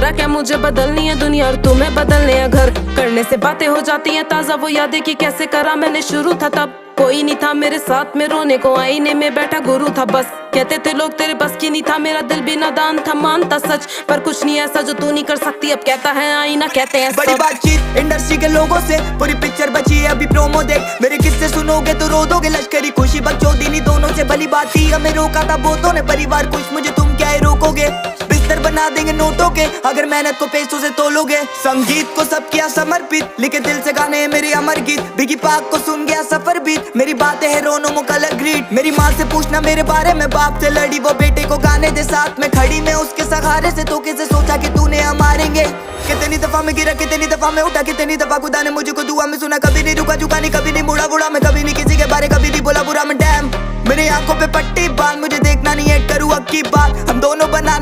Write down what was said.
बोला क्या मुझे बदलनी है दुनिया और तुम्हें बदलने है घर। करने से बातें हो जाती हैं ताजा, वो यादें कि कैसे करा मैंने शुरू था तब। कोई नहीं था मेरे साथ में रोने को, आईने में बैठा गुरु था बस। कहते थे लोग तेरे बस की नहीं था, मेरा दिल भी नादान था, मानता सच। पर कुछ नहीं ऐसा जो तू नहीं कर सकती, अब कहता है आईना कहते हैं बड़ी बातचीत इंडस्ट्री के लोगों से, पूरी पिक्चर बची है अभी प्रोमो देख। मेरे किस्से सुनोगे तो रो दोगे, लश्करी खुशी बकचोदी दोनों से भली बात थी। हमें रोका था बहुतों ने, परिवार कुछ मुझे तुम क्या ही रोकोगे। बिस्तर बना देंगे नोटों के अगर मेहनत को पैसों से तोलोगे। संगीत को सब किया समर्पित, लिखे दिल से गाने मेरे अमर गीत। बिगी पाक को सुन गया सफर बीत, मेरी बातें है रोनो मो कलर ग्रीट। मेरी माँ से पूछना मेरे बारे में, बाप से लड़ी वो बेटे को गाने दे साथ में खड़ी। मैं उसके सहारे से तो कैसे सोचा कि तूने हम मारेंगे। कितनी दफा मैं गिरा, कितनी दफा मैं उठा, कितनी दफा खुदा ने मुझको दुआ में सुना। कभी नहीं रुका झुका नहीं, कभी नहीं मुड़ा बुढ़ा मैं, कभी नहीं किसी के बारे कभी नहीं बोला बुरा मैं। डैम मेरी आंखों पे पट्टी बांध, मुझे देखना नहीं है करूँ अब की बात। हम दोनों बनाने